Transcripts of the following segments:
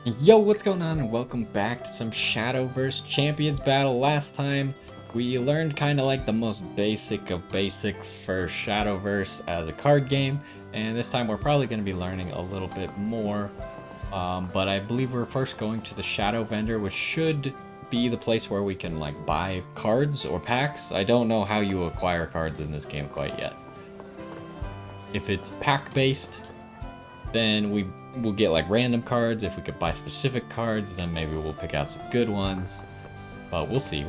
Yo, what's going on, and welcome back to some Shadowverse Champions Battle. Last time, we learned kind of like the most basic of basics for Shadowverse as a card game, and this time we're probably going to be learning a little bit more, but I believe we're first going to the Shadow Vendor, which should be the place where we can like buy cards or packs. I don't know how you acquire cards in this game quite yet. If it's pack-based, then we will get like random cards. If we could buy specific cards, then maybe we'll pick out some good ones. But we'll see.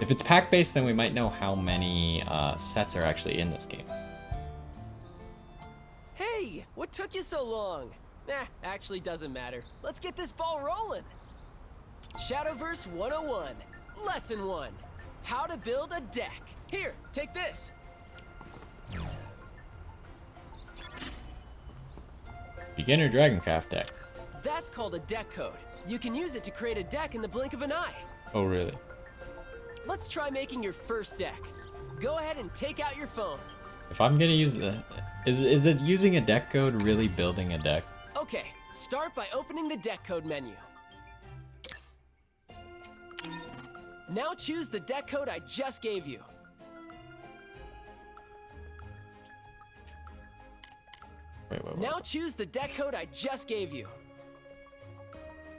If it's pack-based, then we might know how many sets are actually in this game. Hey, what took you so long? Actually doesn't matter. Let's get this ball rolling. Shadowverse 101, Lesson 1. How to build a deck. Here, take this. Beginner Dragoncraft deck. That's called a deck code. You can use it to create a deck in the blink of an eye. Oh, really? Let's try making your first deck. Go ahead and take out your phone. If I'm gonna use the... Is it using a deck code really building a deck? Okay, start by opening the deck code menu. Now choose the deck code I just gave you. Wait. Now choose the deck code I just gave you.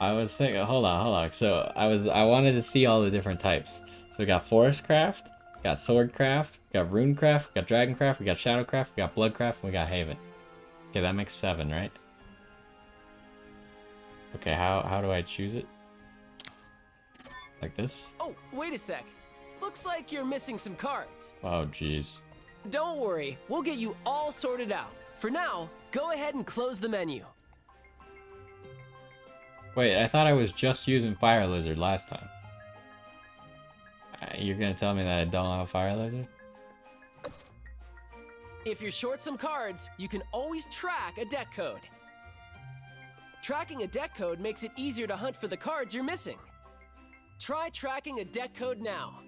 I was thinking, hold on. So I wanted to see all the different types. So we got Forestcraft, got Swordcraft, we got Runecraft, we got Dragoncraft, we got Shadowcraft, we got Bloodcraft, and we got Haven. Okay, that makes 7, right? Okay, how do I choose it? Like this? Oh, wait a sec. Looks like you're missing some cards. Oh, jeez. Don't worry, we'll get you all sorted out. For now, go ahead and close the menu. Wait, I thought I was just using Fire Lizard last time. You're gonna tell me that I don't have Fire Lizard? If you're short some cards, you can always track a deck code. Tracking a deck code makes it easier to hunt for the cards you're missing. Try tracking a deck code now.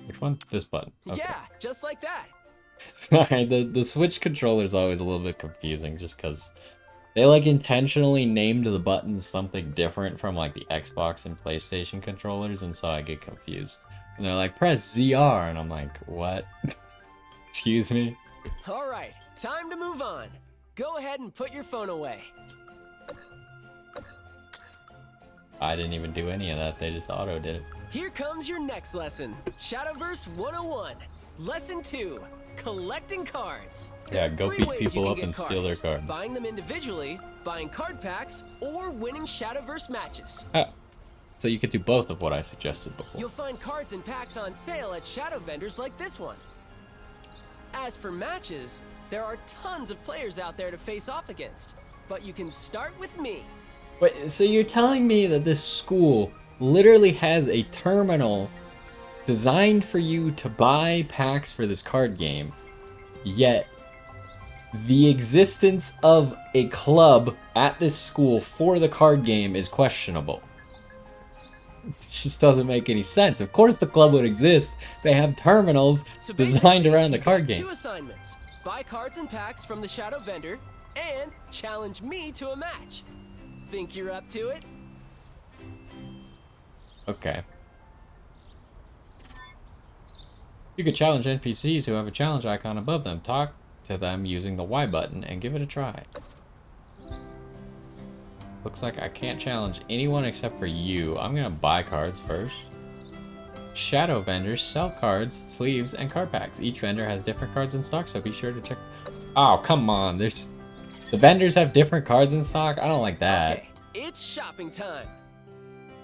Which one? This button. Okay. Yeah, just like that. Alright, the Switch controller is always a little bit confusing just because they like intentionally named the buttons something different from like the Xbox and PlayStation controllers, and so I get confused. And they're like, press ZR, and I'm like, what? Excuse me? Alright, time to move on. Go ahead and put your phone away. I didn't even do any of that, they just auto did it. Here comes your next lesson. Shadowverse 101. Lesson 2. Collecting cards. Yeah, go Three beat ways you people can up get and steal their cards. Buying them individually, buying card packs, or winning Shadowverse matches. So you could do both of what I suggested before. You'll find cards and packs on sale at shadow vendors like this one. As for matches, there are tons of players out there to face off against, but you can start with me. Wait, so you're telling me that this school literally has a terminal designed for you to buy packs for this card game, yet the existence of a club at this school for the card game is questionable? It just doesn't make any sense. Of course the club would exist. They have terminals designed around the card game. 2 assignments. Buy cards and packs from the shadow vendor, and challenge me to a match. Think you're up to it? Okay. You could challenge NPCs who have a challenge icon above them. Talk to them using the Y button and give it a try. Looks like I can't challenge anyone except for you. I'm gonna buy cards first. Shadow vendors sell cards, sleeves, and card packs. Each vendor has different cards in stock, so be sure to check. Oh, come on. The vendors have different cards in stock? I don't like that. Okay, it's shopping time.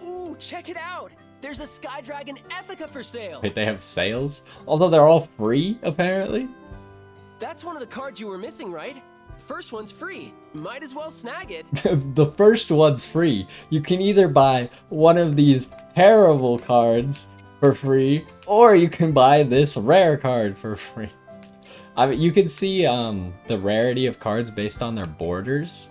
Ooh, check it out. There's a Sky Dragon Ethica for sale. Wait, they have sales? Although they're all free, apparently? That's one of the cards you were missing, right? First one's free. Might as well snag it. The first one's free. You can either buy one of these terrible cards for free, or you can buy this rare card for free. I mean, you can see the rarity of cards based on their borders.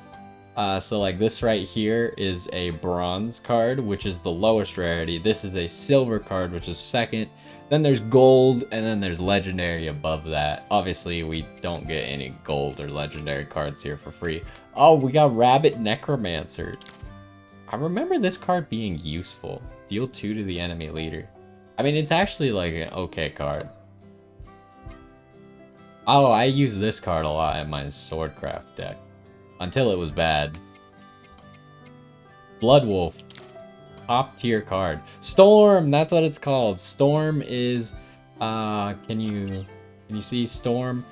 So like this right here is a bronze card, which is the lowest rarity. This is a silver card, which is second. Then there's gold, and then there's legendary above that. Obviously, we don't get any gold or legendary cards here for free. Oh, we got Rabbit Necromancer. I remember this card being useful. Deal 2 to the enemy leader. I mean, it's actually like an okay card. Oh, I use this card a lot in my Swordcraft deck. Until it was bad. Bloodwolf. Top tier card. Storm! That's what it's called. Storm is... Can you see Storm?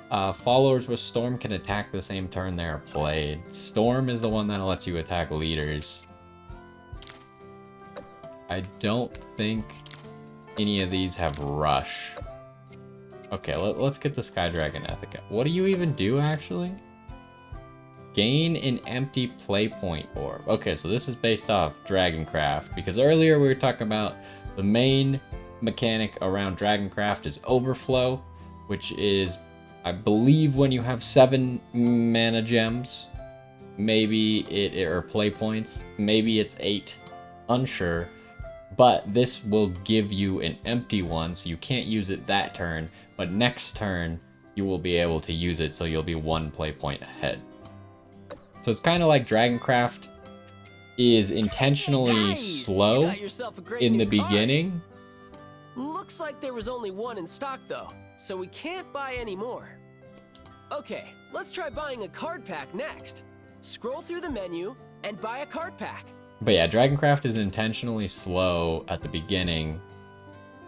Followers with Storm can attack the same turn they are played. Storm is the one that lets you attack leaders. I don't think any of these have Rush. Okay, let's get the Sky Dragon Ethica. What do you even do, actually? Gain an empty play point orb. Okay, so this is based off Dragoncraft, because earlier we were talking about the main mechanic around Dragoncraft is Overflow, which is, I believe, when you have 7 mana gems, maybe or play points, maybe it's 8, unsure, but this will give you an empty one, so you can't use it that turn, but next turn you will be able to use it, so you'll be 1 play point ahead. So it's kind of like Dragoncraft is intentionally slow in the beginning. Looks like there was only one in stock though, so we can't buy any more. Okay, let's try buying a card pack next. Scroll through the menu and buy a card pack. But yeah, Dragoncraft is intentionally slow at the beginning,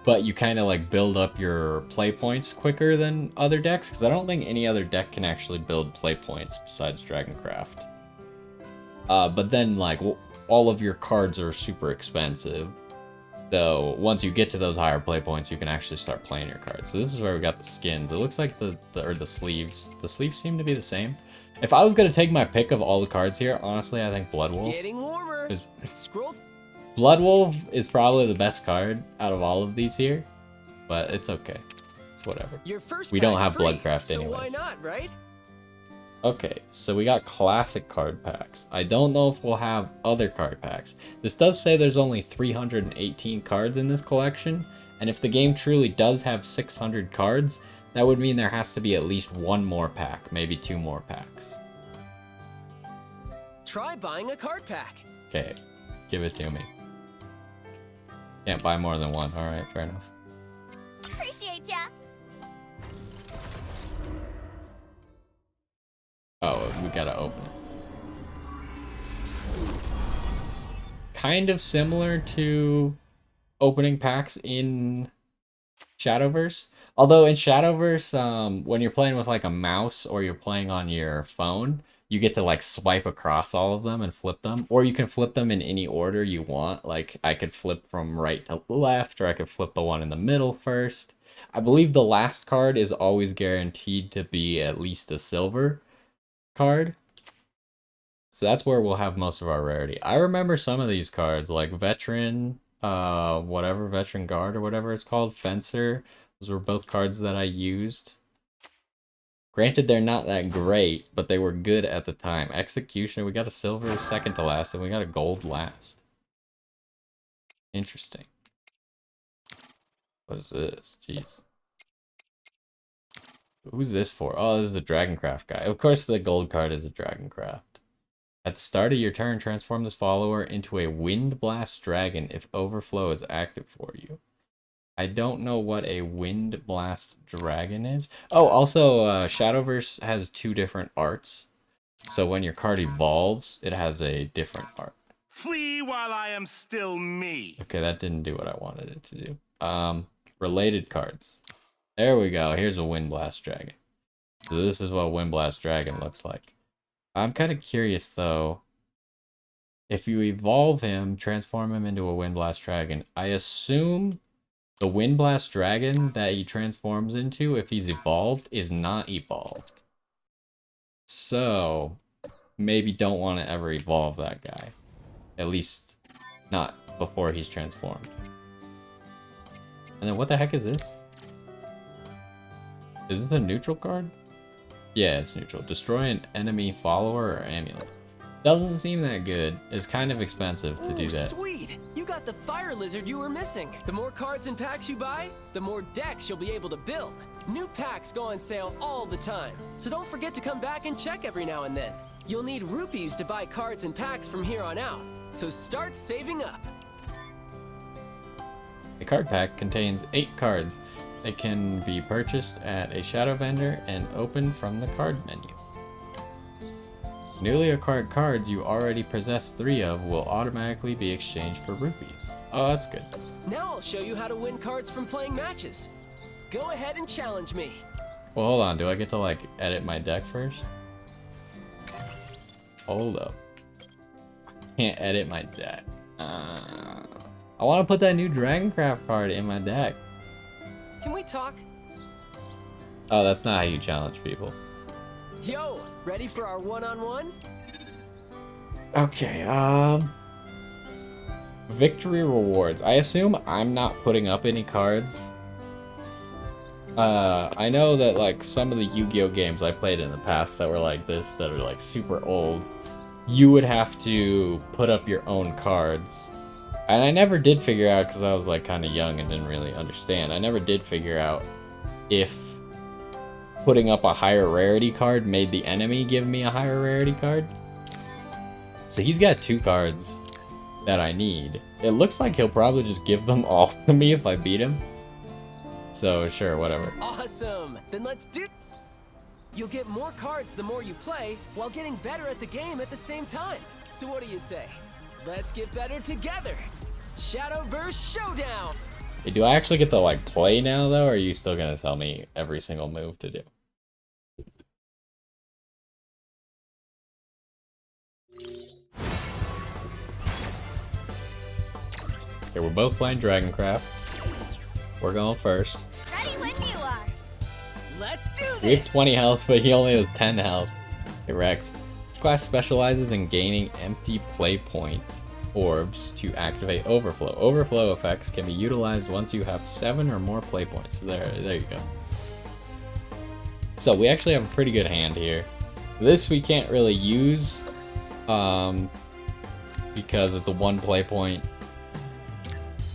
but you kind of like build up your play points quicker than other decks, because I don't think any other deck can actually build play points besides Dragoncraft. But then like all of your cards are super expensive, so once you get to those higher play points, you can actually start playing your cards. So this is where we got the skins. It looks like the sleeves. The sleeves seem to be the same. If I was gonna take my pick of all the cards here, honestly, I think Bloodwolf. Getting warmer. Scroll. Bloodwolf is probably the best card out of all of these here, but it's okay. It's whatever. Your first we don't have free, Bloodcraft anyways. So why not, right? Okay, so we got classic card packs. I don't know if we'll have other card packs. This does say there's only 318 cards in this collection, and if the game truly does have 600 cards, that would mean there has to be at least 1 more pack, maybe 2 more packs. Try buying a card pack. Okay, give it to me. Can't buy more than 1. Alright, fair enough. Appreciate ya. Oh, we gotta open it. Kind of similar to opening packs in Shadowverse. Although in Shadowverse, when you're playing with like a mouse or you're playing on your phone, you get to like swipe across all of them and flip them. Or you can flip them in any order you want. Like I could flip from right to left, or I could flip the one in the middle first. I believe the last card is always guaranteed to be at least a silver card. So that's where we'll have most of our rarity. I remember some of these cards, like Veteran, Veteran Guard or whatever it's called, Fencer. Those were both cards that I used. Granted, they're not that great, but they were good at the time. Executioner, we got a silver second to last, and we got a gold last. Interesting. What is this? Jeez. Who's this for? Oh, this is a Dragoncraft guy. Of course, the gold card is a Dragoncraft. At the start of your turn, transform this follower into a Wind Blast Dragon if Overflow is active for you. I don't know what a Wind Blast Dragon is. Oh, also, Shadowverse has 2 different arts. So when your card evolves, it has a different art. Flee while I am still me. Okay, that didn't do what I wanted it to do. Related cards. There we go. Here's a Wind Blast Dragon. So this is what Wind Blast Dragon looks like. I'm kind of curious, though. If you evolve him, transform him into a Wind Blast Dragon, I assume the Wind Blast Dragon that he transforms into, if he's evolved, is not evolved. So, maybe don't want to ever evolve that guy. At least, not before he's transformed. And then what the heck is this? Is this a neutral card? Yeah, it's neutral. Destroy an enemy follower or amulet. Doesn't seem that good. It's kind of expensive to do Ooh, that. Sweet! You got the fire lizard you were missing. The more cards and packs you buy, the more decks you'll be able to build. New packs go on sale all the time, so don't forget to come back and check every now and then. You'll need rupees to buy cards and packs from here on out, so start saving up. The card pack contains 8 cards. It can be purchased at a shadow vendor and opened from the card menu. Newly acquired cards you already possess 3 of will automatically be exchanged for rupees. Oh, that's good. Now I'll show you how to win cards from playing matches. Go ahead and challenge me. Well, hold on. Do I get to, like, edit my deck first? Hold up. I can't edit my deck. I want to put that new Dragoncraft card in my deck. Can we talk? Oh, that's not how you challenge people. Yo, ready for our one-on-one? Okay, victory rewards. I assume I'm not putting up any cards. I know that, like, some of the Yu-Gi-Oh games I played in the past that were like this, that are, like, super old, you would have to put up your own cards. And I never did figure out, because I was, like, kind of young and didn't really understand, I never did figure out if putting up a higher rarity card made the enemy give me a higher rarity card. So he's got 2 cards that I need. It looks like he'll probably just give them all to me if I beat him. So sure, whatever. Awesome! Then let's do... You'll get more cards the more you play, while getting better at the game at the same time. So what do you say? Let's get better together! Shadowverse Showdown! Hey, do I actually get to, like, play now, though, or are you still gonna tell me every single move to do? Okay, we're both playing Dragoncraft. We're going first. Ready when you are. Let's do this! We have 20 health, but he only has 10 health. Correct. This class specializes in gaining empty play points orbs to activate overflow. Overflow effects can be utilized once you have 7 or more play points. There you go. So we actually have a pretty good hand here. This we can't really use because it's a 1 play point.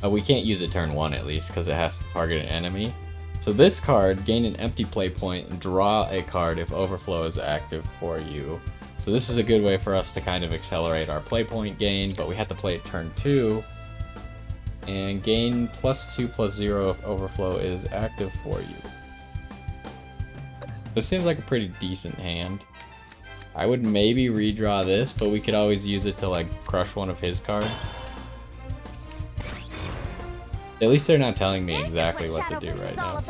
We can't use it turn 1 at least because it has to target an enemy. So this card, gain an empty play point and draw a card if overflow is active for you. So this is a good way for us to kind of accelerate our play point gain, but we have to play it turn 2 and gain +2/+0 if overflow is active for you. This seems like a pretty decent hand. I would maybe redraw this, but we could always use it to, like, crush one of his cards. At least they're not telling me exactly what to do right now.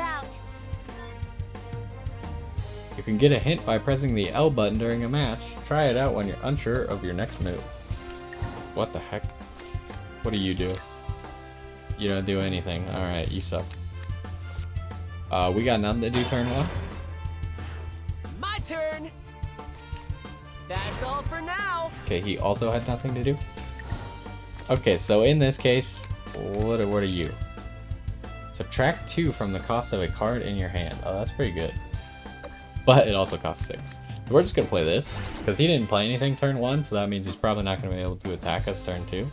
You can get a hint by pressing the L button during a match. Try it out when you're unsure of your next move. What the heck? What do? You don't do anything. Alright, you suck. We got nothing to do turn 1? My turn! That's all for now! Okay, he also had nothing to do? Okay, so in this case, what are you? Subtract 2 from the cost of a card in your hand. Oh, that's pretty good. But it also costs 6. We're just gonna play this, because he didn't play anything turn 1, so that means he's probably not gonna be able to attack us turn 2.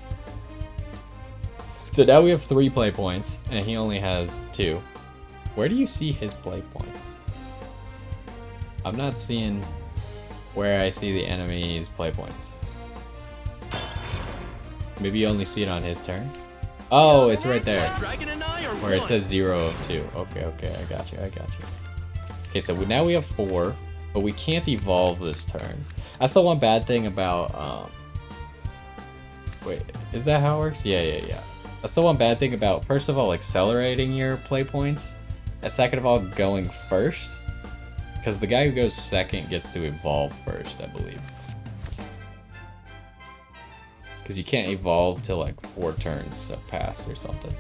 So now we have 3 play points, and he only has 2. Where do you see his play points? I'm not seeing where I see the enemy's play points. Maybe you only see it on his turn? Oh, it's right there. Where it says 0 of 2. Okay, I got you. Okay, so now we have 4, but we can't evolve this turn. That's the one bad thing about, wait, is that how it works? Yeah. That's the one bad thing about, first of all, accelerating your play points, and second of all, going first. Because the guy who goes second gets to evolve first, I believe. Because you can't evolve till like 4 turns have passed or something.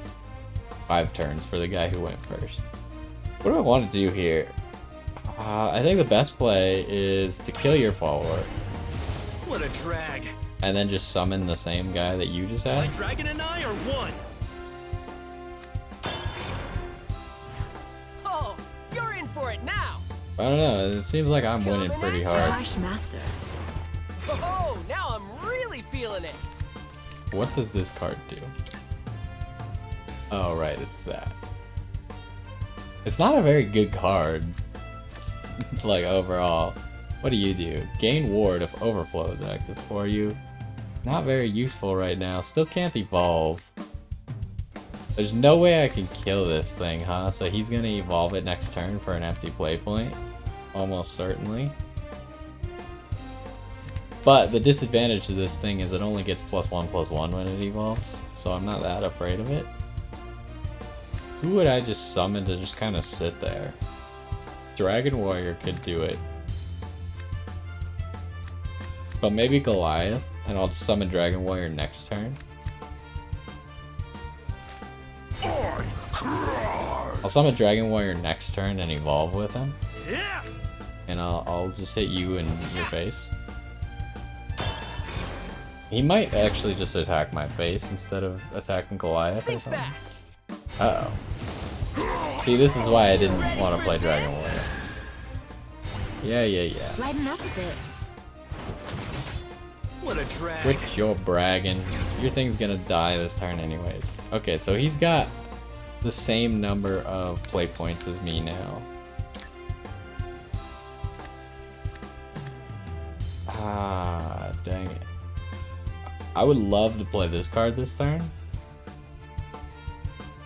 5 turns for the guy who went first. What do I want to do here? I think the best play is to kill your follower. What a drag. And then just summon the same guy that you just had. My dragon and I are one. Oh, for it now. I don't know. It seems like I'm winning pretty hard. Master. Oh, now I'm really feeling it. What does this card do? Oh, right, it's that. It's not a very good card, like, overall. What do you do? Gain ward if overflow is active for you. Not very useful right now. Still can't evolve. There's no way I can kill this thing, huh? So he's gonna evolve it next turn for an empty play point. Almost certainly. But the disadvantage to this thing is it only gets +1/+1 when it evolves. So I'm not that afraid of it. Who would I just summon to just kind of sit there? Dragon Warrior could do it. But maybe Goliath, and I'll just summon Dragon Warrior next turn. I'll summon Dragon Warrior next turn and evolve with him. Yeah. And I'll just hit you in your face. He might actually just attack my face instead of attacking Goliath or Think something. fast. Uh-oh. See, this is why I didn't want to play Dragon Warrior. Yeah. Lighten up a bit. What a drag. Quit your bragging. Your thing's gonna die this turn anyways. Okay, so he's got the same number of play points as me now. Ah, dang it. I would love to play this card this turn.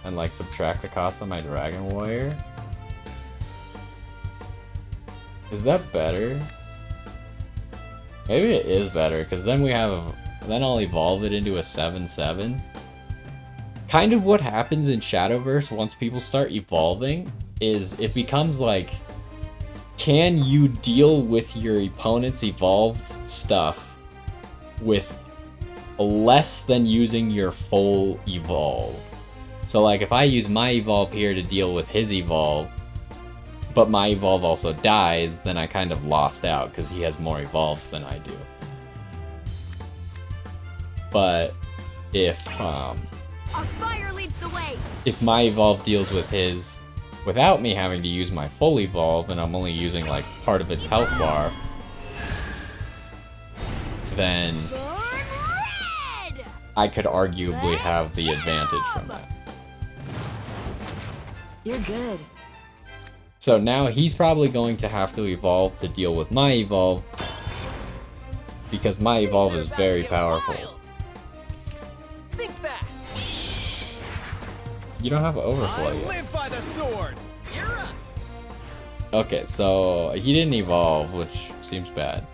And like subtract the cost of my Dragon Warrior. Is that better? Maybe it is better, because then we have then I'll evolve it into a 7/7. Kind of what happens in Shadowverse once people start evolving is it becomes like, can you deal with your opponent's evolved stuff with less than using your full evolve? So like if I use my evolve here to deal with his evolve, but my evolve also dies, then I kind of lost out because he has more evolves than I do. But if Our fire leads the way. if my evolve deals with his without me having to use my full evolve and I'm only using like part of its health bar, then Burn red! I could arguably have the advantage from that. You're good. So now he's probably going to have to evolve to deal with my evolve, because my evolve Things is are about to very get powerful. wild. Think fast. You don't have overflow I yet. live by the sword. You're up. Okay, so he didn't evolve, which seems bad.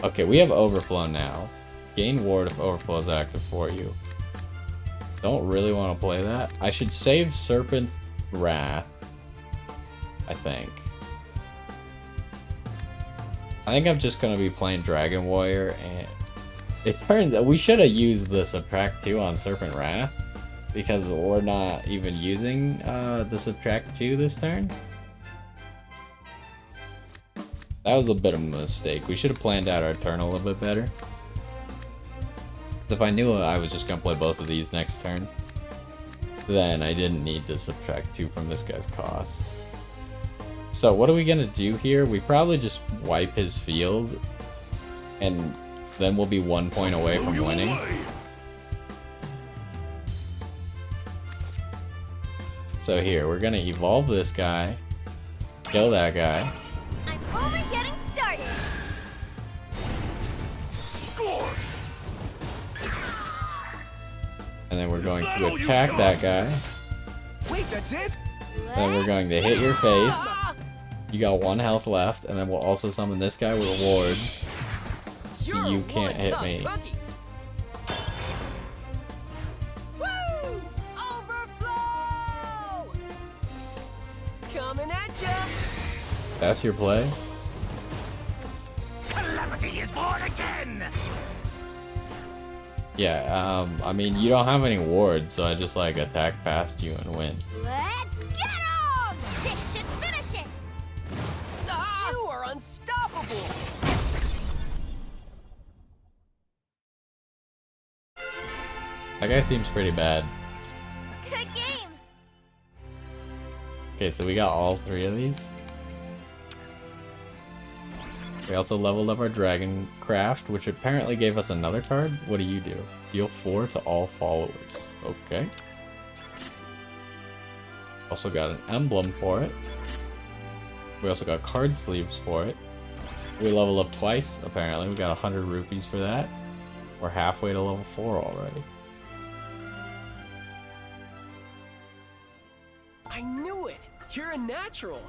Okay, we have overflow now. Gain ward if overflow is active for you. Don't really want to play that. I should save Serpent's Wrath, I think. I think I'm just going to be playing Dragon Warrior, and it turns out we should have used the Subtract 2 on Serpent Wrath, because we're not even using the Subtract 2 this turn. That was a bit of a mistake. We should have planned out our turn a little bit better. 'Cause if I knew I was just going to play both of these next turn, then I didn't need to subtract 2 from this guy's cost. So what are we going to do here? We probably just wipe his field, and then we'll be 1 point away from winning. So here, we're going to evolve this guy, kill that guy. I'm only getting started. And then we're going to attack that guy. Wait, that's it? Then we're going to hit your face. You got 1 health left, and then we'll also summon this guy with a ward. So You're you can't one hit tough me. cookie. Woo! Overflow! Coming at ya! That's your play? Calamity is born again! Yeah, I mean, you don't have any wards, so I just, like, attack past you and win. Let's get 'em! This should finish it! You are unstoppable! That guy seems pretty bad. Good game! Okay, so we got all 3 of these. We also leveled up our Dragon Craft, which apparently gave us another card. What do you do? Deal 4 to all followers. Okay. Also got an emblem for it. We also got card sleeves for it. We leveled up twice, apparently. We got 100 rupees for that. We're halfway to level 4 already. I knew it! You're a natural!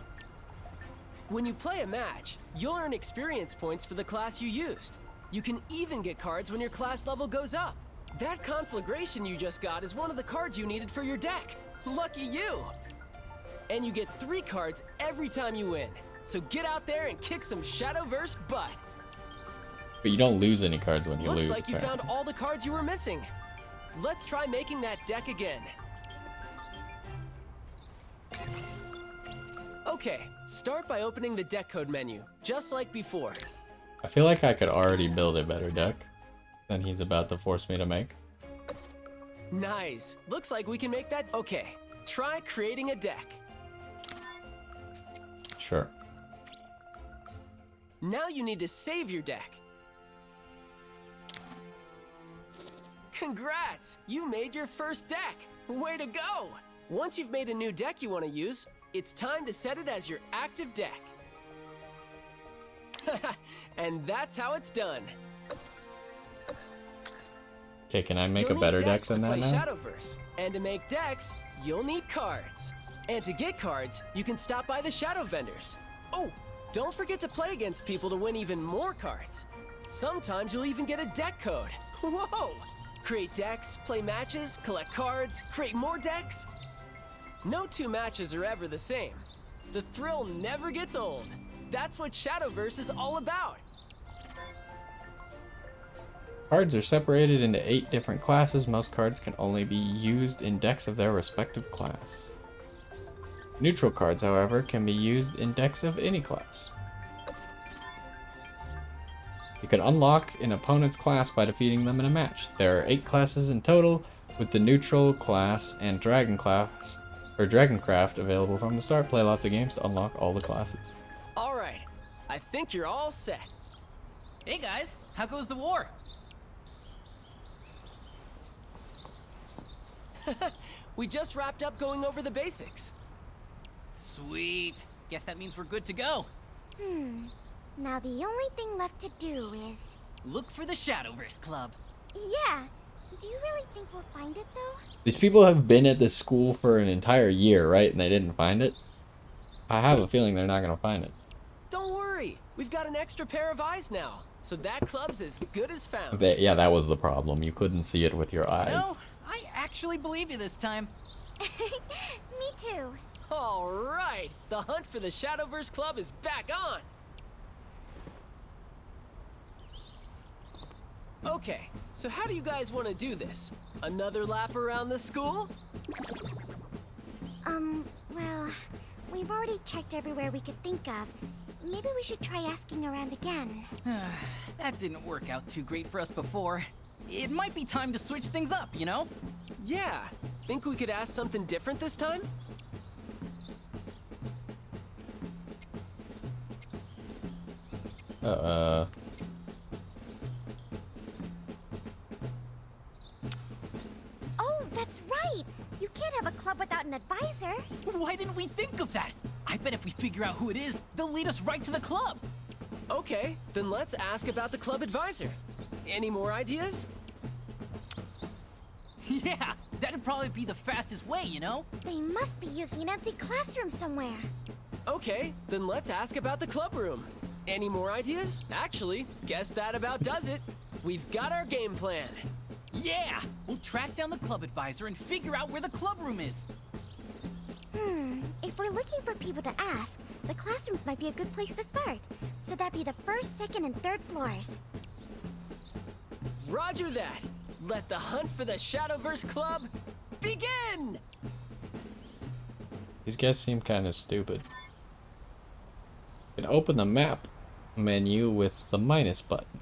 When you play a match, you'll earn experience points for the class you used. You can even get cards when your class level goes up. That conflagration you just got is one of the cards you needed for your deck. Lucky you! And you get 3 cards every time you win. So get out there and kick some Shadowverse butt! But you don't lose any cards when you lose. Looks like you apparently. found all the cards you were missing. Let's try making that deck again. Okay, start by opening the deck code menu, just like before. I feel like I could already build a better deck than he's about to force me to make. Nice. Looks like we can make that. Okay, try creating a deck. Sure. Now you need to save your deck. Congrats! You made your first deck! Way to go! Once you've made a new deck you want to use, it's time to set it as your active deck. And that's how it's done. Okay, can I make You'll a better need deck decks than to that play now? Shadowverse. And to make decks, you'll need cards. And to get cards, you can stop by the shadow vendors. Oh, don't forget to play against people to win even more cards. Sometimes you'll even get a deck code. Whoa! Create decks, play matches, collect cards, create more decks. No 2 matches are ever the same. The thrill never gets old. That's what Shadowverse is all about. Cards are separated into 8 different classes. Most cards can only be used in decks of their respective class. Neutral cards, however, can be used in decks of any class. You can unlock an opponent's class by defeating them in a match. There are 8 classes in total, with the neutral class and dragon class or dragon craft available from the start. Play lots of games to unlock all the classes. All right, I think you're all set. Hey guys, how goes the war? We just wrapped up going over the basics. Sweet. Guess that means we're good to go. Now the only thing left to do is... Look for the Shadowverse Club. Yeah. Do you really think we'll find it, though? These people have been at this school for an entire year, right? And they didn't find it? I have a feeling they're not going to find it. Don't worry, we've got an extra pair of eyes now, so that club's as good as found. Yeah, that was the problem. You couldn't see it with your eyes. No, I actually believe you this time. Me too. All right, the hunt for the Shadowverse Club is back on. Okay, so how do you guys want to do this? Another lap around the school? Well, we've already checked everywhere we could think of. Maybe we should try asking around again. That didn't work out too great for us before. It might be time to switch things up, you know? Yeah, think we could ask something different this time? Oh, that's right! You can't have a club without an advisor. Why didn't we think of that? I bet if we figure out who it is, they'll lead us right to the club. Okay, then let's ask about the club advisor. Any more ideas? Yeah, that'd probably be the fastest way, you know? They must be using an empty classroom somewhere. Okay, then let's ask about the club room. Any more ideas? Actually, guess that about does it. We've got our game plan. Yeah! We'll track down the club advisor and figure out where the club room is. If we're looking for people to ask, the classrooms might be a good place to start. So that'd be the first, second, and third floors. Roger that. Let the hunt for the Shadowverse Club begin! These guys seem kind of stupid. You can open the map menu with the minus button.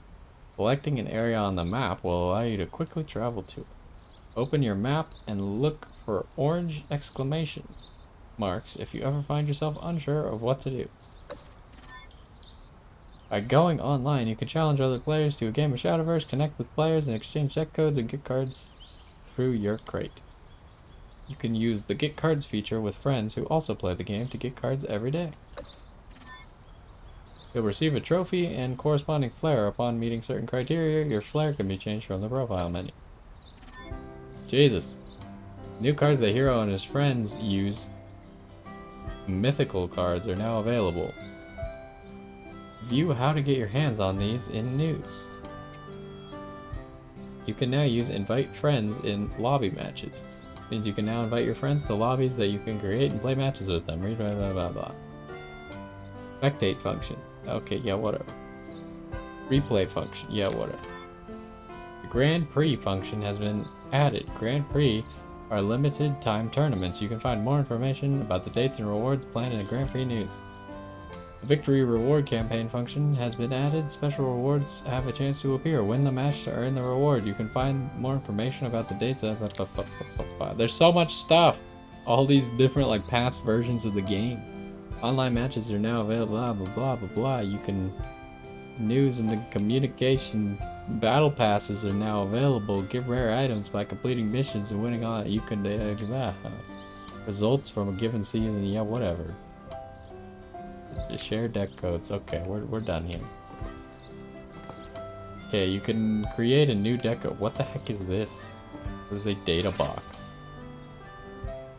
Selecting an area on the map will allow you to quickly travel to it. Open your map and look for orange exclamation marks if you ever find yourself unsure of what to do. By going online, you can challenge other players to a game of Shadowverse, connect with players, and exchange deck codes and gift cards through your crate. You can use the Get Cards feature with friends who also play the game to get cards every day. You'll receive a trophy and corresponding flare upon meeting certain criteria. Your flare can be changed from the profile menu. Jesus. New cards that Hero and his friends use. Mythical cards are now available. View how to get your hands on these in news. You can now use invite friends in lobby matches. Means you can now invite your friends to lobbies that you can create and play matches with them. Read blah blah blah blah. Spectate function. Okay, yeah, whatever. Replay function. Yeah, whatever. The Grand Prix function has been added. Grand Prix are limited time tournaments. You can find more information about the dates and rewards planned in the Grand Prix news. The Victory Reward campaign function has been added. Special rewards have a chance to appear. Win the match to earn the reward. You can find more information about the dates. There's so much stuff. All these different like past versions of the game. Online matches are now available. Blah blah blah blah blah. You can news and the communication battle passes are now available. Give rare items by completing missions and winning on it. You can results from a given season. Yeah, whatever. Share deck codes. Okay, we're done here. Okay, you can create a new deck code. What the heck is this? What is a data box?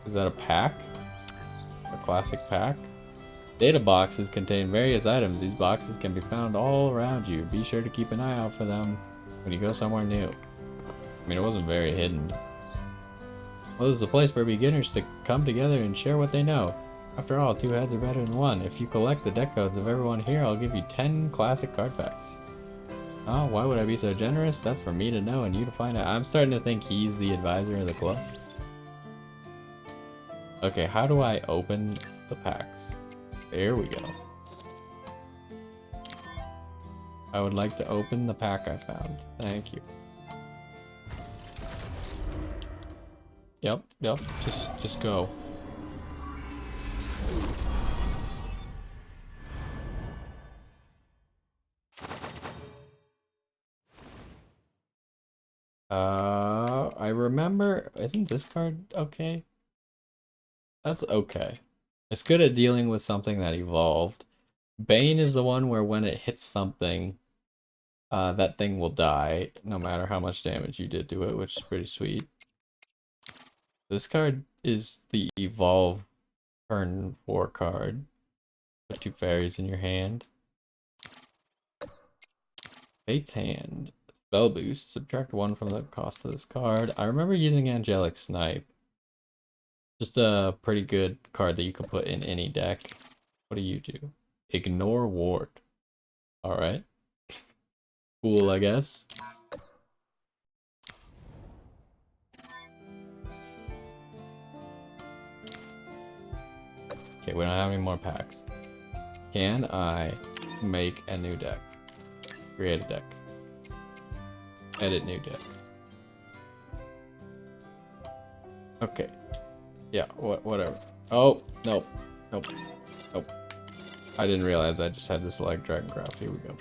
Is that a pack? A classic pack? Data boxes contain various items. These boxes can be found all around you. Be sure to keep an eye out for them when you go somewhere new. I mean, it wasn't very hidden. Well, this is a place for beginners to come together and share what they know. After all, two heads are better than one. If you collect the deck codes of everyone here, I'll give you 10 classic card packs. Oh, why would I be so generous? That's for me to know and you to find out. I'm starting to think he's the advisor of the club. Okay, how do I open the packs? There we go. I would like to open the pack I found. Thank you. Yep, just go. I remember, isn't this card okay? That's okay. It's good at dealing with something that evolved. Bane is the one where when it hits something, that thing will die, no matter how much damage you did to it, which is pretty sweet. This card is the evolve turn 4 card. Put 2 fairies in your hand. Fate's Hand. Spell boost. Subtract 1 from the cost of this card. I remember using Angelic Snipe. Just a pretty good card that you can put in any deck. What do you do? Ignore Ward. Alright. Cool, I guess. Okay, we don't have any more packs. Can I make a new deck? Create a deck. Edit new deck. Okay. Yeah, whatever. Oh, nope. Nope. Nope. I didn't realize I just had to select Dragoncraft. Here we go.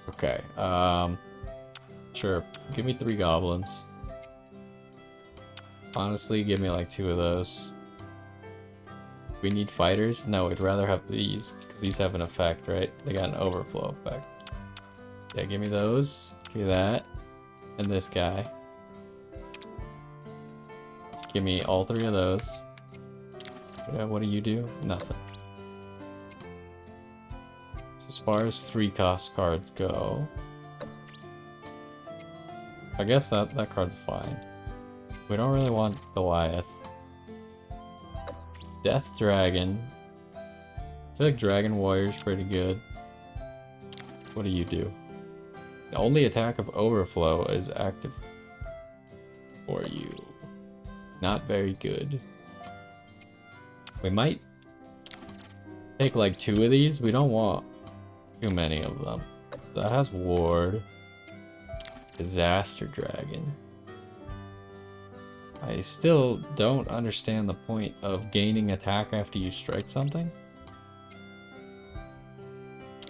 Okay, sure. Give me 3 goblins. Honestly, give me like 2 of those. We need fighters? No, we'd rather have these, because these have an effect, right? They got an overflow effect. Yeah, give me those. Give me that. And this guy. Give me all 3 of those. What do you do? Nothing. So as far as 3 cost cards go, I guess that card's fine. We don't really want Goliath. Death Dragon. I feel like Dragon Warrior's pretty good. What do you do? The only attack of Overflow is active for you. Not very good. We might take like 2 of these. We don't want too many of them. That has Ward. Disaster Dragon. I still don't understand the point of gaining attack after you strike something.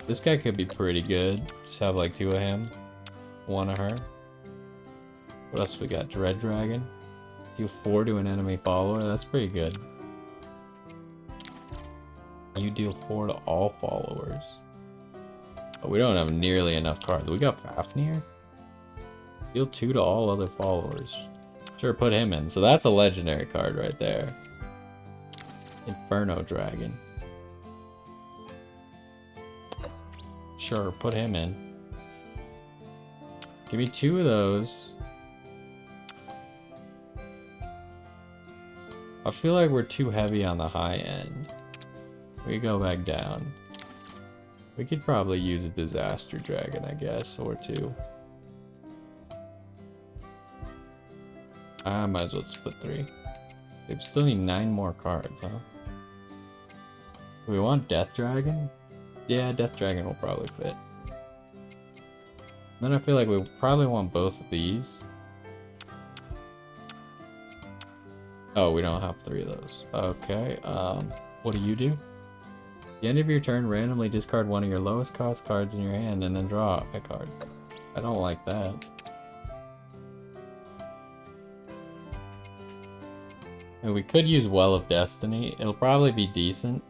This guy could be pretty good. Just have like 2 of him, 1 of her. What else we got? Dread Dragon. Deal 4 to an enemy follower. That's pretty good. You deal 4 to all followers. But we don't have nearly enough cards. We got Fafnir? Deal 2 to all other followers. Sure, put him in. So that's a legendary card right there. Inferno Dragon. Sure, put him in. Give me 2 of those. I feel like we're too heavy on the high end. We go back down. We could probably use a Disaster Dragon, I guess, or 2. I might as well just put 3. We still need 9 more cards, huh? Do we want Death Dragon? Yeah, Death Dragon will probably fit. Then I feel like we probably want both of these. Oh, we don't have 3 of those. Okay, what do you do? At the end of your turn, randomly discard 1 of your lowest cost cards in your hand and then draw a card. I don't like that. And we could use Well of Destiny. It'll probably be decent.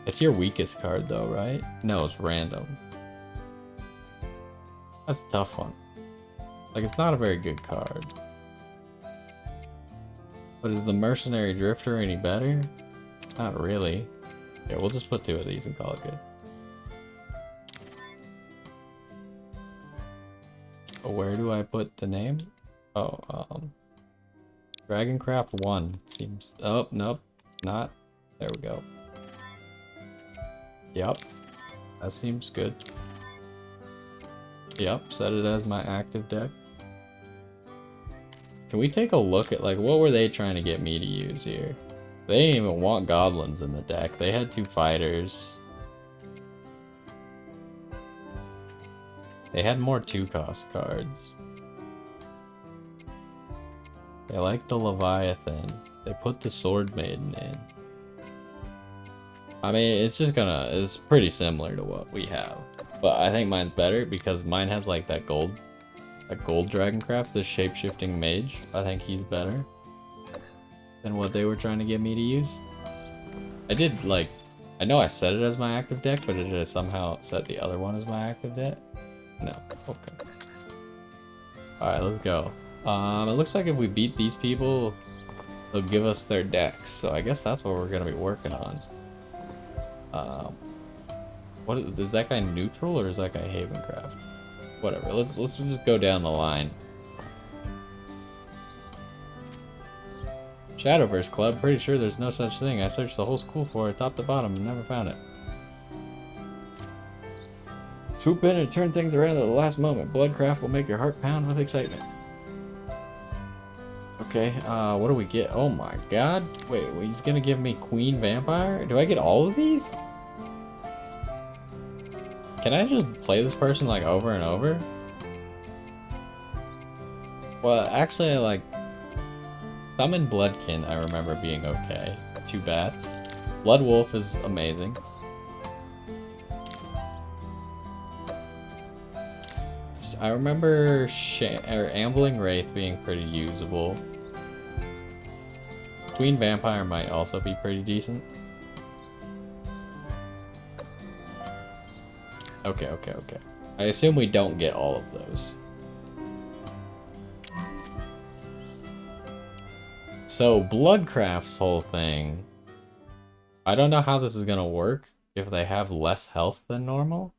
It's your weakest card though, right? No, it's random. That's a tough one. Like, it's not a very good card. But is the Mercenary Drifter any better? Not really. Yeah, we'll just put 2 of these and call it good. But where do I put the name? Oh, Dragoncraft 1 seems... Oh, nope. Not. There we go. Yep. That seems good. Yep, set it as my active deck. Can we take a look at, like, what were they trying to get me to use here? They didn't even want goblins in the deck. They had 2 fighters. They had more 2-cost cards. They like the Leviathan. They put the Sword Maiden in. I mean, it's pretty similar to what we have. But I think mine's better because mine has like that gold Dragoncraft, the shape-shifting mage. I think he's better than what they were trying to get me to use. I know I set it as my active deck, but did I somehow set the other one as my active deck? No. Okay. Alright, let's go. It looks like if we beat these people, they'll give us their decks. So I guess that's what we're going to be working on. What is that guy neutral or is that guy Havencraft? Whatever. Let's just go down the line. Shadowverse Club. Pretty sure there's no such thing. I searched the whole school for it, top to bottom, and never found it. Swoop in and turn things around at the last moment. Bloodcraft will make your heart pound with excitement. Okay, what do we get? Oh my god. Wait, he's gonna give me Queen Vampire? Do I get all of these? Can I just play this person like over and over? Well, actually, like, Summon Bloodkin I remember being okay. 2 bats. Blood Wolf is amazing. I remember Ambling Wraith being pretty usable. Queen Vampire might also be pretty decent. Okay. I assume we don't get all of those. So, Bloodcraft's whole thing... I don't know how this is gonna work if they have less health than normal.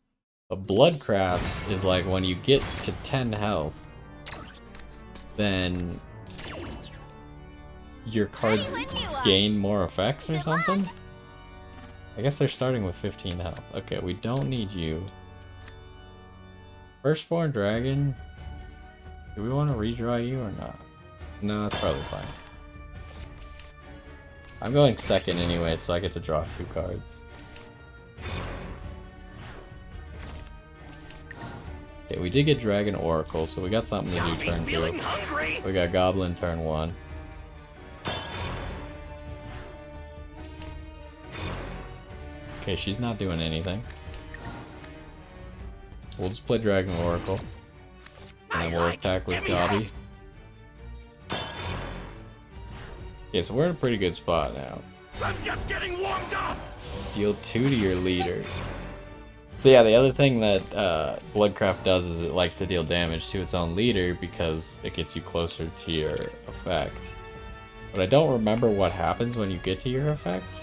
But Bloodcraft is like when you get to 10 health, then your cards gain more effects or something? I guess they're starting with 15 health. Okay, we don't need you. Firstborn Dragon. Do we want to redraw you or not? No, that's probably fine. I'm going second anyway, so I get to draw 2 cards. Okay, we did get Dragon Oracle, so we got something to do turn 2. We got Goblin turn 1. Okay, she's not doing anything. We'll just play Dragon Oracle. And then we'll attack with Gobby. Okay, so we're in a pretty good spot now. I'm just getting warmed up. Deal 2 to your leader. So yeah, the other thing that Bloodcraft does is it likes to deal damage to its own leader because it gets you closer to your effect. But I don't remember what happens when you get to your effects.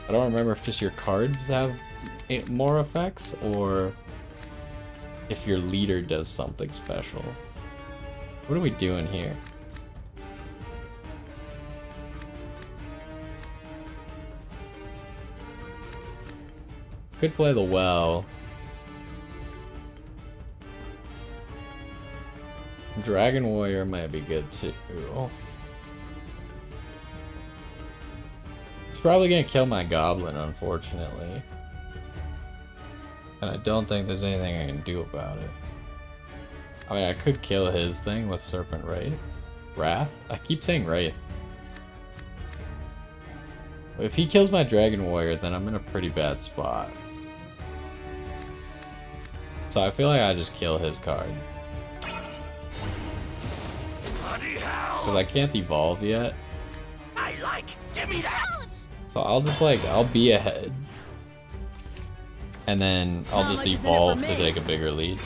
I don't remember if just your cards have more effects or if your leader does something special. What are we doing here? Could play the well. Dragon Warrior might be good too. It's probably gonna kill my goblin, unfortunately. And I don't think there's anything I can do about it. I mean, I could kill his thing with Serpent Wraith. Wrath? I keep saying Wraith. If he kills my Dragon Warrior, then I'm in a pretty bad spot. So I feel like I just kill his card. Because I can't evolve yet. I like. Give me that. So I'll just I'll be ahead. And then I'll just evolve to take a bigger lead.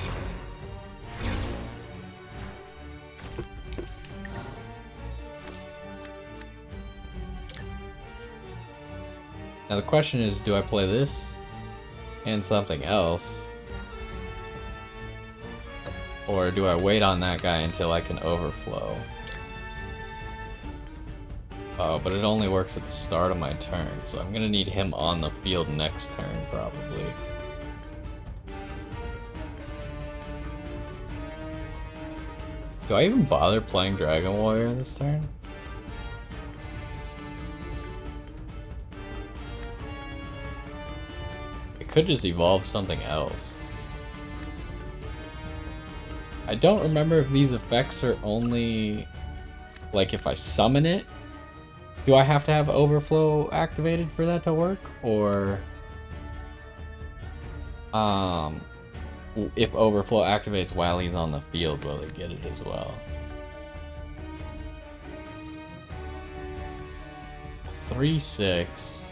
Now the question is, do I play this and something else? Or do I wait on that guy until I can overflow? Oh, but it only works at the start of my turn, so I'm gonna need him on the field next turn, probably. Do I even bother playing Dragon Warrior this turn? I could just evolve something else. I don't remember if these effects are only, like, if I summon it. Do I have to have Overflow activated for that to work? Or if Overflow activates while he's on the field, will it get it as well? 3/6.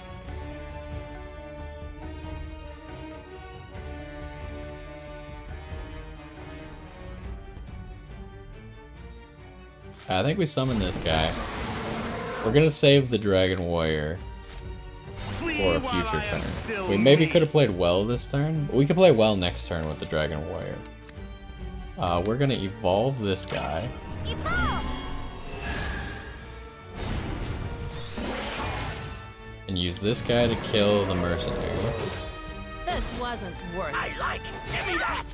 I think we summon this guy. We're gonna save the Dragon Warrior for a future turn. We maybe could have played well this turn. We could play well next turn with the Dragon Warrior. We're gonna evolve this guy. And use this guy to kill the mercenary. This wasn't worth it. I like. Give me that.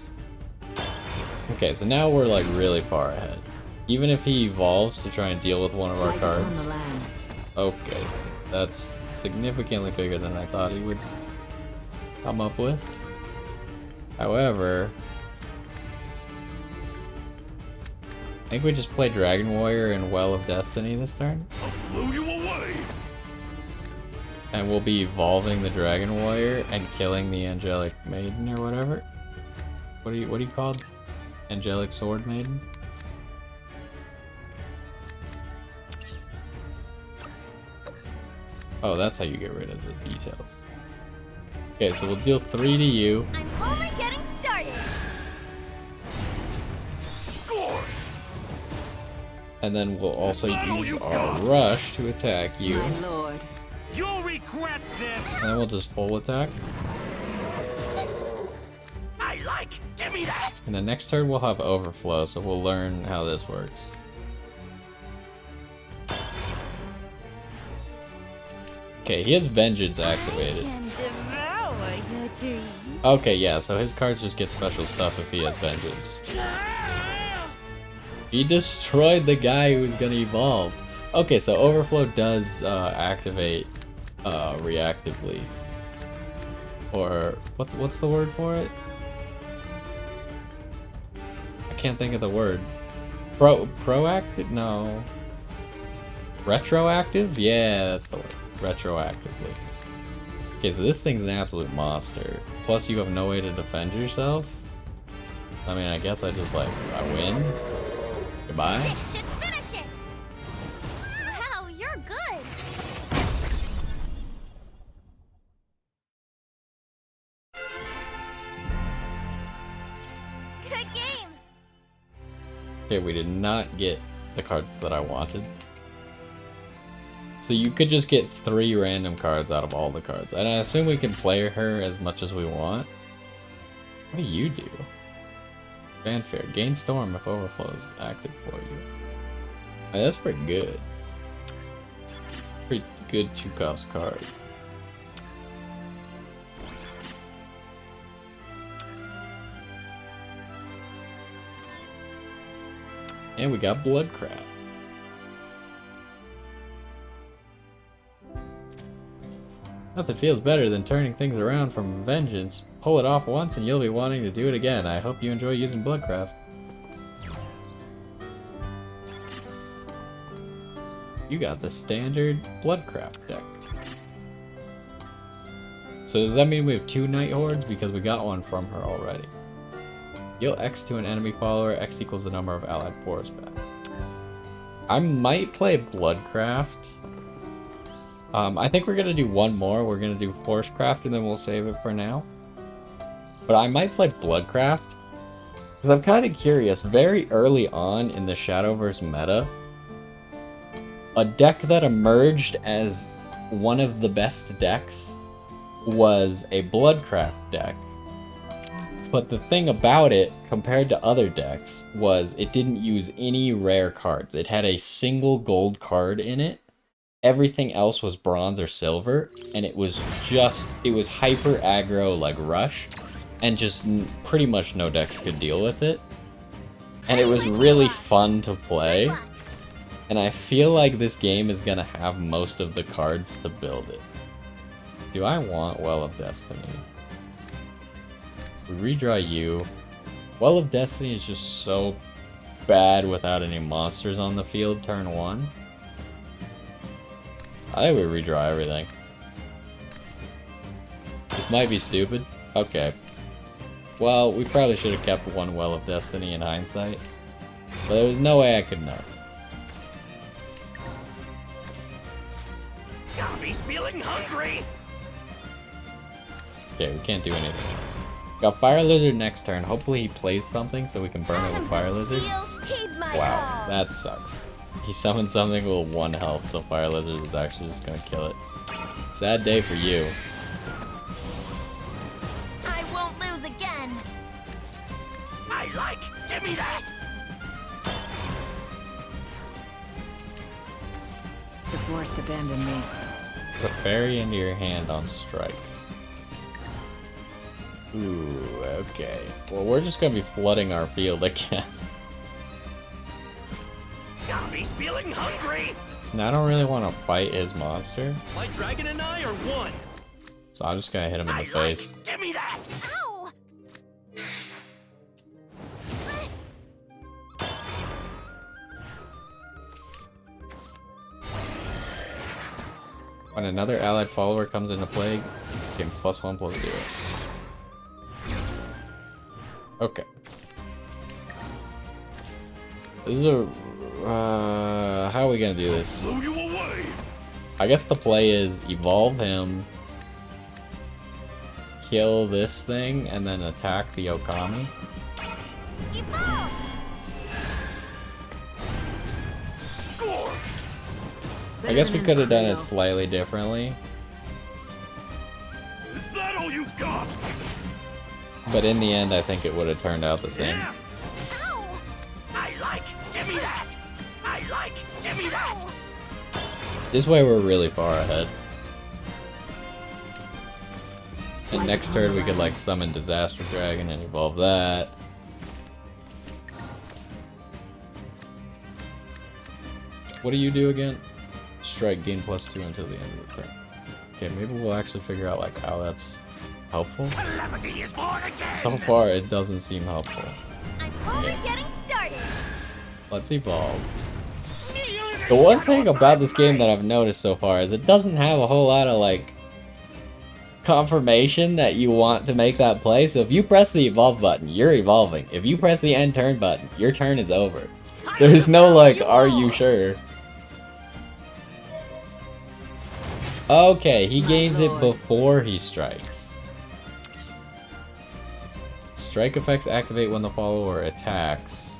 Okay, so now we're like really far ahead. Even if he evolves to try and deal with one of our cards. Okay, that's significantly bigger than I thought he would come up with. However, I think we just play Dragon Warrior and Well of Destiny this turn. I'll blow you away. And we'll be evolving the Dragon Warrior and killing the Angelic Maiden or whatever. What do you call it? Angelic Sword Maiden? Oh, that's how you get rid of the details. Okay, so we'll deal 3 to you. I'm only getting started. Scores. And then we'll also use our rush to attack you. My lord. You'll regret this. And then we'll just full attack. I like. Give me that. And then next turn we'll have overflow, so we'll learn how this works. Okay, he has Vengeance activated. And devour your dreams. Okay, yeah, so his cards just get special stuff if he has Vengeance. He destroyed the guy who's gonna evolve. Okay, so Overflow does activate reactively. Or, what's the word for it? I can't think of the word. Proactive? No. Retroactive? Yeah, that's the word. Retroactively. Okay, so this thing's an absolute monster. Plus you have no way to defend yourself. I mean, I guess I just like, I win. Goodbye. This should finish it! Wow, you're good! Good game! Okay, we did not get the cards that I wanted. So you could just get 3 random cards out of all the cards. And I assume we can play her as much as we want. What do you do? Fanfare. Gain Storm if overflows active for you. Oh, that's pretty good. Pretty good 2-cost card. And we got Blood Crab. Nothing feels better than turning things around from vengeance. Pull it off once and you'll be wanting to do it again. I hope you enjoy using Bloodcraft. You got the standard Bloodcraft deck. So does that mean we have 2 Night Hordes? Because we got one from her already. Deal X to an enemy follower. X equals the number of allied forest bats. I might play Bloodcraft. I think we're gonna do one more. We're gonna do Forestcraft and then we'll save it for now. But I might play Bloodcraft because I'm kind of curious. Very early on in the Shadowverse meta, a deck that emerged as one of the best decks was a Bloodcraft deck. But the thing about it, compared to other decks, was it didn't use any rare cards. It had a single gold card in it. Everything else was bronze or silver, and it was hyper aggro like Rush, and just pretty much no decks could deal with it. And it was really fun to play, and I feel like this game is gonna have most of the cards to build it. Do I want Well of Destiny? We redraw you. Well of Destiny is just so bad without any monsters on the field turn 1. I think we redraw everything. This might be stupid. Okay. Well, we probably should have kept 1 Well of Destiny in hindsight. But there was no way I could know. Gobby's feeling hungry. Okay, we can't do anything else. Got Fire Lizard next turn. Hopefully he plays something so we can burn it with Fire Lizard. Wow, that sucks. He summoned something with 1 health, so Fire Lizard is actually just gonna kill it. Sad day for you. I won't lose again! I like. Give me that. The forest abandoned me. Put a fairy into your hand on strike. Ooh, okay. Well, we're just gonna be flooding our field, I guess. Gobby's feeling hungry. Now, I don't really want to fight his monster, My dragon and I are one. so I'm just gonna hit him in the face. Give me that. Ow! When another allied follower comes into play, gain +1/+0. Okay. This is a... how are we gonna do this? Blew you away. I guess the play is evolve him, kill this thing, and then attack the Okami. Evolve! Score. I guess we could have done it slightly differently, Is that all you got? but in the end I think it would have turned out the same. Yeah. Ow! I like. Give me that. I like. Give me that. This way we're really far ahead. And next turn we could like summon Disaster Dragon and evolve that. What do you do again? Strike, gain +2 until the end of the turn. Okay, maybe we'll actually figure out like how that's helpful. Calamity is born again. So far it doesn't seem helpful. I'm only getting started! Let's evolve. The one thing about this game that I've noticed so far is it doesn't have a whole lot of like confirmation that you want to make that play. So if you press the evolve button, you're evolving. If you press the end turn button, your turn is over. There's no like, are you sure? Okay, he gains it before he strikes. Strike effects activate when the follower attacks.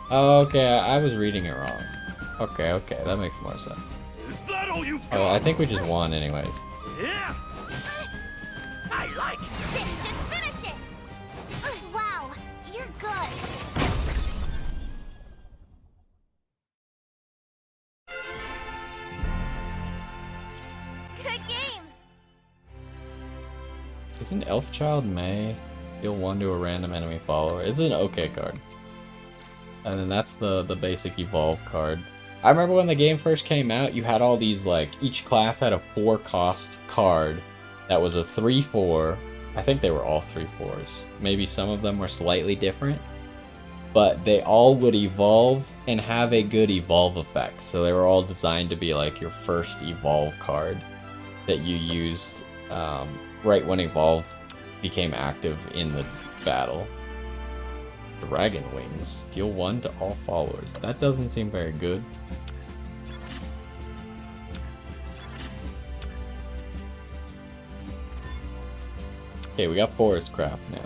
Okay, I was reading it wrong. Okay, that makes more sense. Is that all you've Oh, got? I think we just won anyways. Yeah. I like it. This should finish it! Wow, you're good. Good game! Isn't Elf Child May deal 1 to a random enemy follower? It's an okay card. And then that's the basic evolve card. I remember when the game first came out, you had all these, like, each class had a 4 cost card that was a 3/4. I think they were all 3/4s. Maybe some of them were slightly different. But they all would evolve and have a good evolve effect. So they were all designed to be like your first evolve card that you used right when evolve became active in the battle. Dragon Wings. Deal 1 to all followers. That doesn't seem very good. Okay, we got Forest Craft now.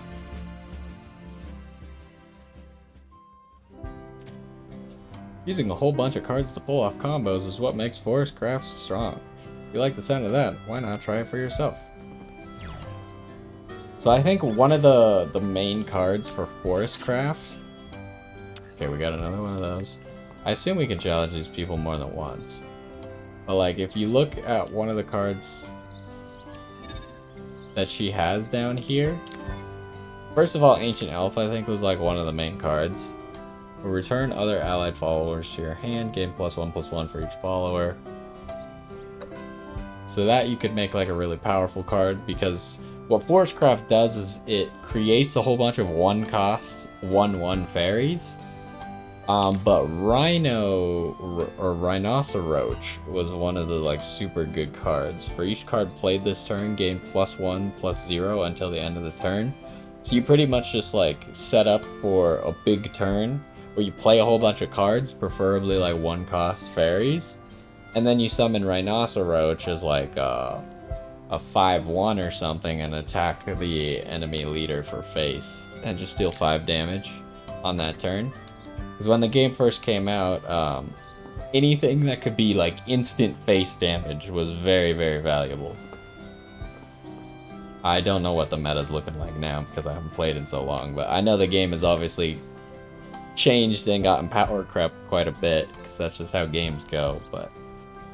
Using a whole bunch of cards to pull off combos is what makes Forest Craft strong. If you like the sound of that, why not try it for yourself? So I think one of the main cards for Forest Craft... Okay, we got another one of those. I assume we can challenge these people more than once. But like, if you look at one of the cards that she has down here... First of all, Ancient Elf I think was like one of the main cards. Return other allied followers to your hand, gain +1/+1 for each follower. So that you could make like a really powerful card, because what Forestcraft does is it creates a whole bunch of 1-cost 1/1 fairies. But Rhinoceroach was one of the like super good cards. For each card played this turn, gain +1/+0 until the end of the turn. So you pretty much just like set up for a big turn where you play a whole bunch of cards, preferably like 1-cost fairies, and then you summon Rhinoceroach as like a 5/1 or something and attack the enemy leader for face and just deal 5 damage on that turn. Because when the game first came out, anything that could be like instant face damage was very, very valuable. I don't know what the meta's looking like now because I haven't played it so long, but I know the game has obviously changed and gotten power crept quite a bit, because that's just how games go. But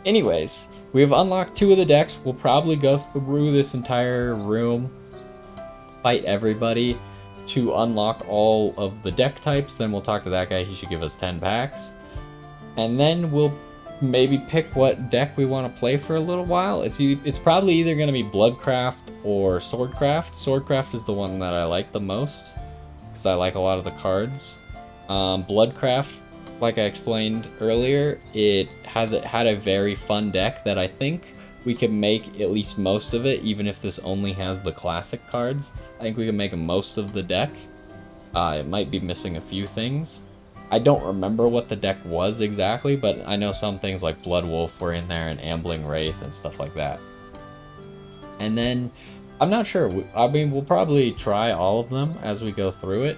anyways, we've unlocked 2 of the decks. We'll probably go through this entire room, fight everybody to unlock all of the deck types. Then we'll talk to that guy. He should give us 10 packs, and then we'll maybe pick what deck we want to play for a little while. It's probably either going to be Bloodcraft or Swordcraft. Swordcraft is the one that I like the most because I like a lot of the cards. Bloodcraft, like I explained earlier, it had a very fun deck that I think we can make at least most of it, even if this only has the classic cards. I think we can make most of the deck. It might be missing a few things. I don't remember what the deck was exactly, but I know some things like Blood Wolf were in there and Ambling Wraith and stuff like that. And then, I'm not sure. I mean, we'll probably try all of them as we go through it,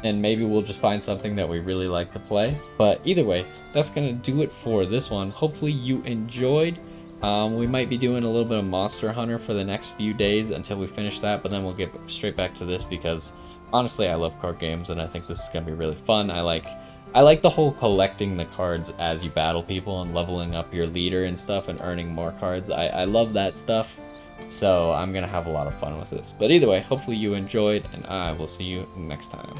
and maybe we'll just find something that we really like to play. But either way, that's going to do it for this one. Hopefully you enjoyed. We might be doing a little bit of Monster Hunter for the next few days until we finish that, but then we'll get straight back to this because honestly I love card games and I think this is going to be really fun. I like the whole collecting the cards as you battle people and leveling up your leader and stuff and earning more cards. I love that stuff, so I'm going to have a lot of fun with this. But either way, hopefully you enjoyed, and I will see you next time.